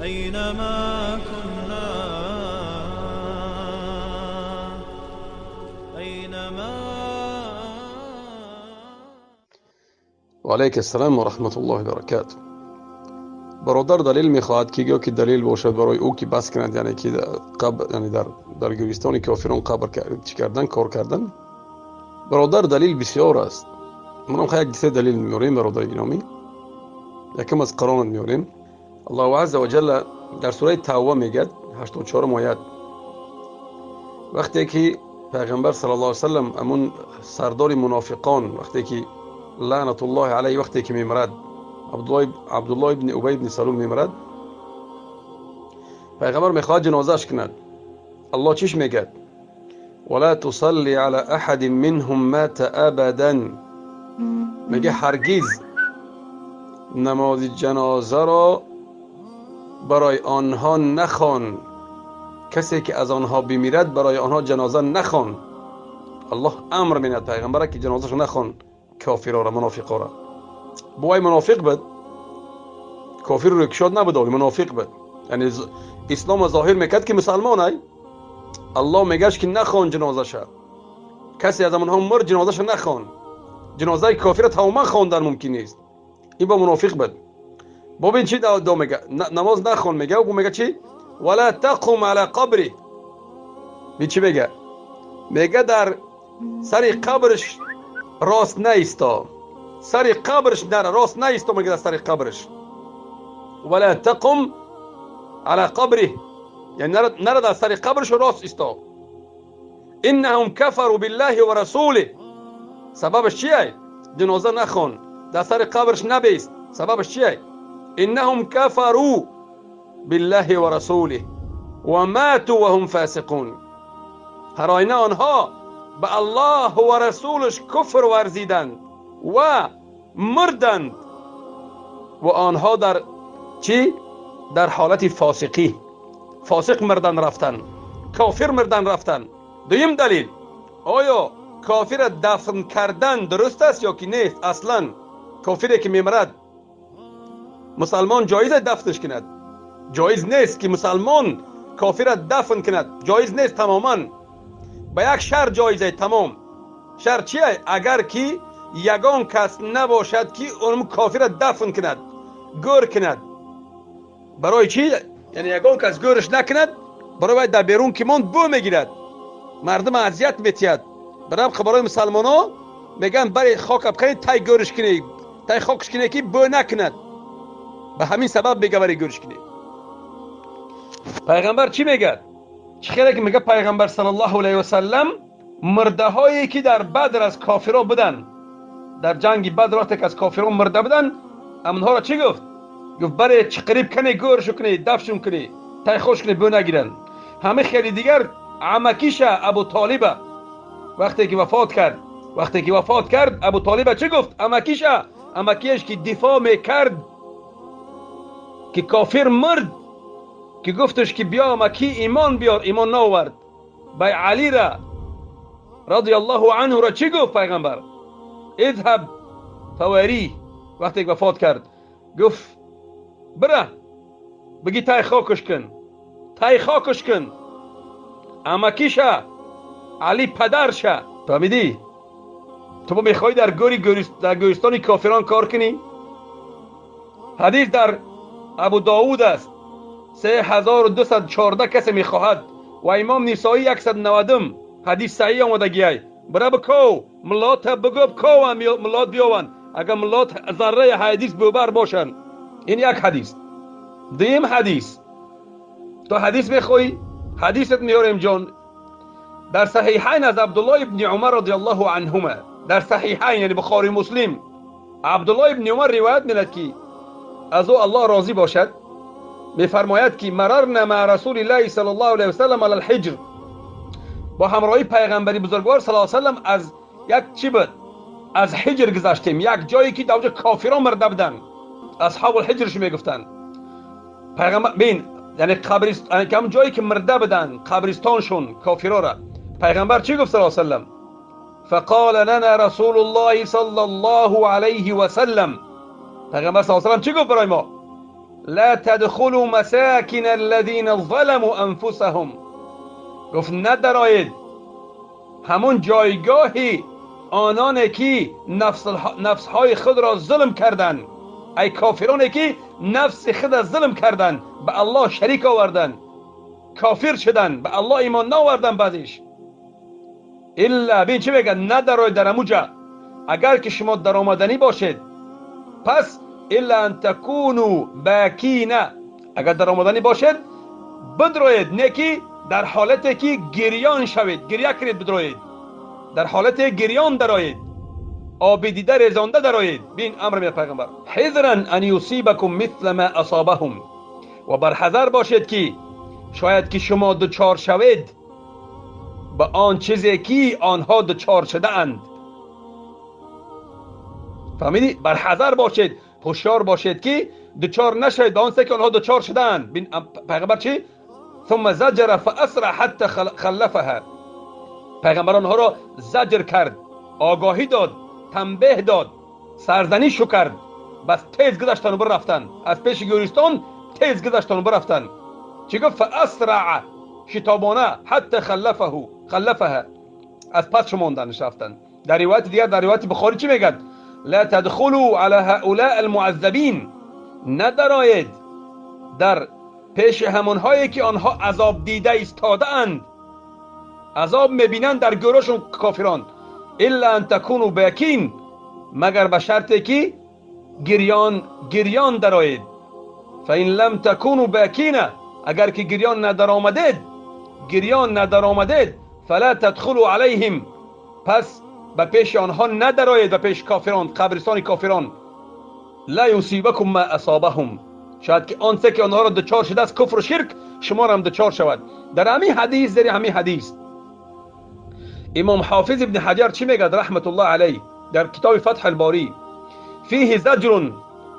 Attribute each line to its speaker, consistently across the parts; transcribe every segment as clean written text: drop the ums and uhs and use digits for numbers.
Speaker 1: أينما كنا أينما.
Speaker 2: وعلیک السلام و رحمت الله و برکاته. برادر دلیل میخواهد که یا که دلیل باشد برای او که بس کند، یعنی که قبر، یعنی در گوریستان کافران قبر چی کردن، کار کردن. برادر دلیل بسیار است. منم خیلی سه دلیل میاریم برادر گرامی. یکم از قرآن میاریم. الله عز و جل در سوره توبه میگه 84 آیه، وقتی که پیغمبر صلی الله علیه و سلم امون سردار منافقان وقتی که لعنت الله علیه وقتی که میمرد، عبدالله ابن ابی ابن سلول میمرد، پیغمبر میخواد جنازهش کند. الله چیش میگه؟ ولا تصلی علی احد منهم مات ابدا. میگه هرگز نماز جنازه را برای آنها نخوان، کسی که از آنها بمیرد برای آنها جنازه نخوان. الله امر میند پیغمبر که جنازهش نخوان، کافرا را، منافقا را. بوای منافق بود، کافر رو کشاد نبود، منافق بود. یعنی اسلام ظاهر میکرد که مسلمان ای. الله میگهش که نخوان جنازهش، کسی از آنها مرد جنازهش نخوان. جنازه کافر تماما خواندن ممکن نیست. این با منافق بود. ببین چی دو میگه، نماز نخوان. میگه او میگه چی؟ ولا تقم على قبره. می چی میگه؟ میگه در سر قبرش راست نیستا، سر قبرش در راست نیستا. میگه در سر قبرش ولا تقم على قبره، یعنی نرى در سر قبرش راست استا. انهم كفروا بالله و رسوله. سببش چیه؟ جنازه نخوان، در سر قبرش نبیست. سببش چیه؟ انهم كفروا بالله و رسوله و ماتوا وهم فاسقون. هر آینه آنها به الله و رسولش کفر ورزیدند و مردند و آنها در چی؟ در حالت فاسقی. فاسق مردن رفتن، کافر مردن رفتن. دویم دلیل، آیا کافر دفن کردن درست است یا که نیست؟ اصلا کافری که میمرد مسلمان جایز دفنش کند؟ جایز نیست که مسلمان کافر دفن کند، جایز نیست تماما. به یک شرط جایزه تمام. شرط چیه؟ اگر که یگان کس نباشد که اون کافر دفن کند، گور کند. برای چی؟ یعنی یگان کس گورش نکند، برای در بیرون که من بو میگیرد، مردم اذیت میتید. برای مسلمان ها میگن برای خاک بخورید تای گورش کنید، تای خاکش کنید که بو نکند. به همین سبب میگه برای گورش کنید. پیغمبر چی میگه؟ چه خیلی که میگه پیغمبر صلی الله علیه و سلم مرده هایی که در بدر از کافرها بودن، در جنگ بدر وقتی که از کافرها مرده بودن، امنها را چی گفت؟ گفت برای چه قریب کنی گورشو کنی، دفشون کنی، تای خوش کنی بو نگیرن. همه خیلی دیگر عمکیش ابو طالب وقتی که وفات کرد ابو طالب چی گفت؟ عمکیش که دفاع میکرد که کافر مرد، که گفتش که بیا عمکی ایمان بیار، ایمان ناورد. بای علی را رضی الله عنه را چی گفت پیغمبر؟ اذهب فواری. وقتی که وفات کرد گفت بره بگی تای خاکش کن. عمکیشه علی پدرشه. فهمیدی؟ تو میخوای در گورستان کافران کار کنی؟ حدیث در ابو داود است 3214 کسی میخواهد و امام نسائی 190 حدیث صحیح آمدگیه. برای بکو ملات بگو بکو ملات بیاون، اگر ملات ذره حدیث بوبر باشن. این یک حدیث. دویم حدیث، تو حدیث میخوای؟ حدیثت میاریم جان. در صحیحین از عبدالله ابن عمر رضی الله عنهما، در صحیحین یعنی بخاری مسلم، عبدالله ابن عمر روایت می‌کند که از او الله راضی باشد، میفرماید که مررنا مع رسول الله صلی الله علیه و سلم علی الحجر. با همراهی پیغمبری بزرگوار صلی الله علیه و سلم از یک چی بود؟ از حجر گذشتیم، یک جایی که در کافران مرده بودن، اصحاب الحجرش میگفتن. پیغمبر بین یعنی قبرستان، یعنی همون جایی که مرده بودن، قبرستانشون کافرا را. پیغمبر چی گفت صلی الله علیه و سلم؟ فقال لنا رسول الله صلی الله علیه و سلم. پیغمبر صلی الله علیه و سلم چی گفت برای ما؟ لا تدخلوا مساکن الذین ظلموا انفسهم، گفت ندرایید همون جایگاهی آنانی که نفسهای خود را ظلم کردند، ای کافرانی که نفس خود را ظلم کردند، به الله شریک آوردن، کافر شدن، به الله ایمان نآوردن. بعدش الا بین چی میگن؟ ندرایید در اموجا، اگر که شما در آمدنی باشید، پس الا ان تکونوا باکین، اگر در آمدنی باشید بدرایید، نیکی در حالتی که گریان شوید، گریه کنید، بدرایید در حالت گریان درایید، آب دیده ریزانده درایید. بین امر می پیغمبر، حذرا ان یصیبکم مثل ما اصابهم، و بر حذر باشید که شاید که شما دچار شوید به آن چیزی که آنها دچار شده اند. فهمیدی؟ بر حذر باشید، هوشیار باشید که دچار نشوید به آن چیزی که آنها دچار شده اند. بین پیغمبر چی؟ ثم زجر فاسرع حتى خلفها، پیغمبر آنها را زجر کرد، آگاهی داد، تنبیه داد، سرزنش کرد، بس تیز گذشتن و بر رفتن، از پیش گورستان تیز گذشتن و بر رفتن. چی گفت؟ فاسرع، شتابانه، حتی خلفها، از پس شماندنش رفتن. در روایت دیگر، در روایت بخاری چی میگد؟ لا تدخلوا على هؤلاء المعذبین، ندرایید در پیش همونهایی که آنها عذاب دیده ایستاده اند، عذاب میبینند در گروهشون کافران. الا ان تکونوا باکین، مگر به شرطی که گریان درآیید. فان لم تکونوا باکین، اگر که گریان ندر آمدید، فلا تدخلوا علیهم، پس به پیش آنها ندرآیید، به پیش کافران، قبرستان کافران. لا یصیبکم ما اصابهم، شاید که آنچه که آنها را دچار شده از کفر و شرک شما را هم دچار شود. در همین حدیث امام حافظ ابن حجر چی میگه رحمت الله علیه در کتاب فتح الباری؟ فیه زجر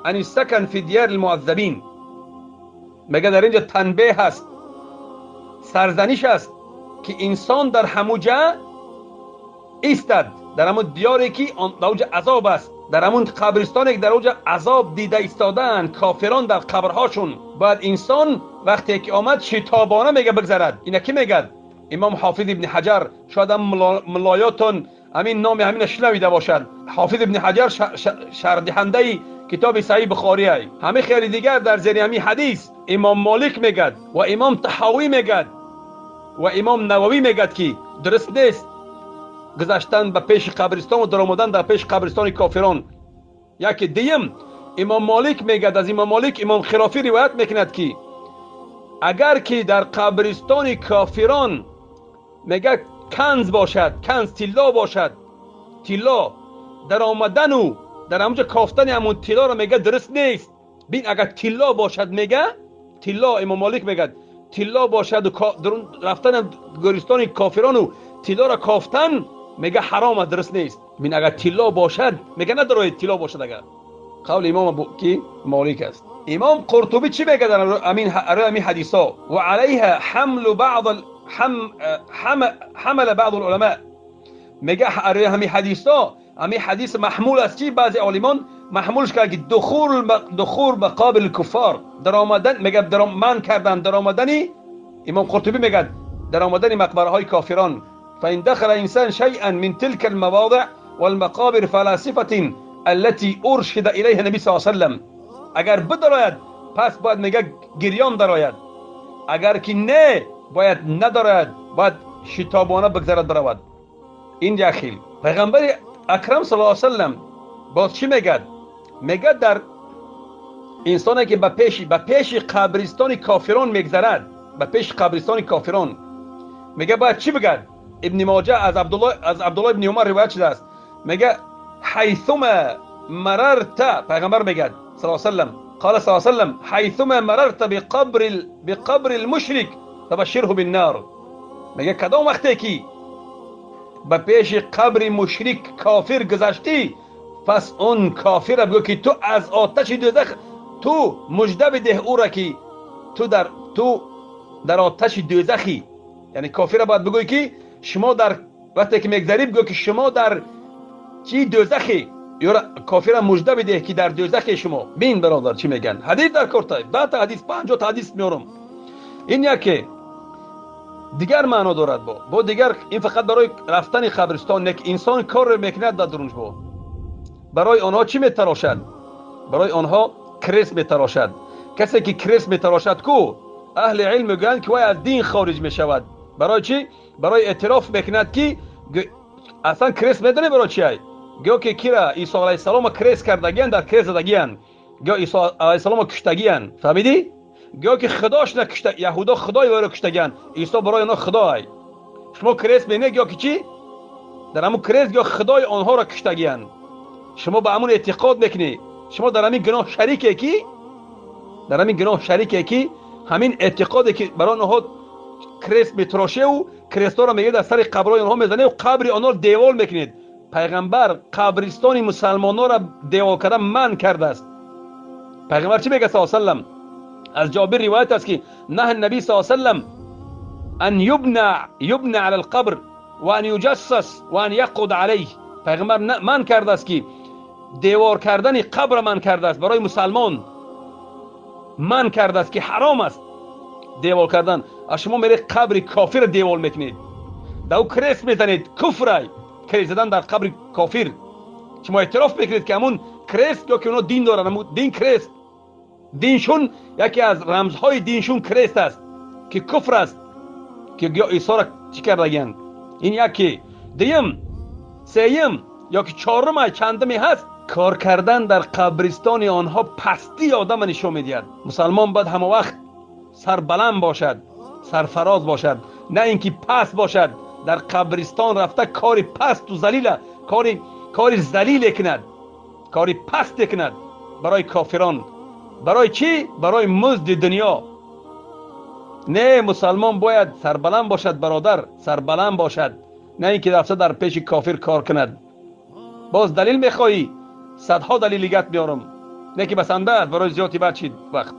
Speaker 2: عن السکن فی دیار المعذبین، میگه در اینجا تنبیه هست، سرزنش است که انسان در هموجه ایستد، در همون دیاری که در اوج عذاب است، در همون قبرستانی که در اوج عذاب دیده ایستادن کافران در قبرهاشون، باید انسان وقتی که آمد شتابانه میگه بگذرد. اینا کی میگه؟ امام حافظ ابن حجر. شاید هم ملایاتون همین نام همین شنویده باشد. حافظ ابن حجر شرح دهنده کتاب صحیح بخاری است. همه خیلی دیگر در زیر همین حدیث امام مالک میگه و امام طحاوی میگه و امام نووی میگه که درست نیست گذشتن به پیش قبرستان و در آمدن در پیش قبرستان کافران. یکی دیم امام مالک میگه، از امام مالک امام خرافی روایت میکند که اگر که در قبرستان کافران میگه کنز باشد، کنز طلا باشد، طلا در آمدن و در همونجا کافتن همون طلا رو میگه درست نیست. بین اگر طلا باشد، میگه طلا، امام مالک میگه طلا باشد و رفتن گورستان کافران و طلا را کافتن میگه حرام، درست نیست. بین اگر طلا باشد میگه نداره طلا باشد. اگر قول امام کی مالک است. امام قرطبی چی میگه در همین حدیثا؟ و علیها حمل بعض العلماء، میگه همین حدیثا، همین حدیث محمول است چی؟ بعضی عالمان محمولش کرد که دخول مقابر الکفار، در آمدن، میگه در من کردن در آمدنی، امام قرطبی میگه در آمدن مقبره های کافران. فإن دخل انسان شيئا من تلك المواضع والمقابر فلاسفة التي ارشد الیها النبی صلی الله علیه وسلم، اگر بدراید پس باید میگه گریان دراید، اگر که نه باید ندراید، باید شتابانه بگذرد برود. این جاخیل پیغمبر اکرم صلی الله علیه وسلم باز چی میگه؟ میگه در انسانی که به پیش قبرستان کافران میگذرد، به پیش قبرستان کافران، میگه باید چی بگه؟ ابن ماجه از عبدالله ابن عمر روایت شده است، میگه حیثما مررت، پیغمبر میگه صلی الله علیه و سلم، قال صلی الله علیه و سلم حیثما مررت بقبر المشرک فبشره بالنار، میگه کدام وقتی که به پیش قبر مشرک کافر گذشتی، پس اون کافر بگو که تو از آتش دوزخ، تو مژده بده او را که تو در آتش دوزخی. یعنی کافر باید بگوی که شما در وقتی که میگذری بگو که شما در چی دوزخی، یا کافر مژده بده که در دوزخ شما. بین برادر چی میگن. حدیث در کارتای 10 تا حدیث 50 تا حدیث میارم. این یکی دیگر معنا دارد. با دیگر این فقط برای رفتن قبرستان یک انسان کار میکند در درونج برای آنها چی میتراشد؟ برای آنها کریس میتراشد. کسی که کریس میتراشد کو اهل علم میگن که وای از دین خارج میشود. برای چی؟ برای اعتراف میکند که اصلا کریس میدونه برای چی ای؟ گو که کیرا عیسی علیه السلام کریس کردگیان در کریس زدگیان. گو عیسی علیه السلام کشتگیان. فهمیدی؟ گو که خداش نکشته یهودا خدای وای رو کشتگیان. عیسی برای آنها خدای. شما کریس بینه گو که چی؟ در همون کریس گو خدای آنها را کشتگیان. شما به همون اعتقاد میکنی. شما در همین گناه شریکه کی؟ در همین گناه شریکه کی؟ همین اعتقادی که برای آنها کریس میتراشه و کریستا را میگه در سر قبرای آنها میزنه و قبر آنها دیوال میکنید. پیغمبر قبرستان مسلمانان را دیوال کردن من کرده است. پیغمبر چی میگه صلی الله علیه و سلم؟ از جابر روایت است که نه النبی صلی الله علیه و سلم ان یبنى علی القبر و ان یجسس و ان یقعد علیه. پیغمبر من کرده است که دیوار کردن قبر من کرده است برای مسلمان. من کرده است که حرام است دیوار کردن. شما میرید قبر کافر دیوار میکنید. در او کریس میزنید. کفرای کریس زدن در قبر کافر. شما اعتراف میکنید که همون کریس یا که اونا دین دارن. همون دین کریس. دینشون یکی از رمزهای دینشون کریست است که کفر است که عیسی را چی کردگیند. این یکی. دیم سیم یا که چهارم چندمی هست کار کردن در قبرستان آنها پستی آدم نشون میدهد. مسلمان باید همه وقت سربلند باشد، سرفراز باشد، نه اینکه پست باشد. در قبرستان رفته کاری پست و ذلیل، کاری ذلیل کند، کاری پست کند برای کافران. برای چی؟ برای مزد دنیا. نه، مسلمان باید سربلند باشد برادر، سربلند باشد، نه اینکه رفته در پیش کافر کار کند. باز دلیل میخوایی؟ صدها دلیل لیگت میارم، نه که بسنده است برای زیادی بعد چید وقت.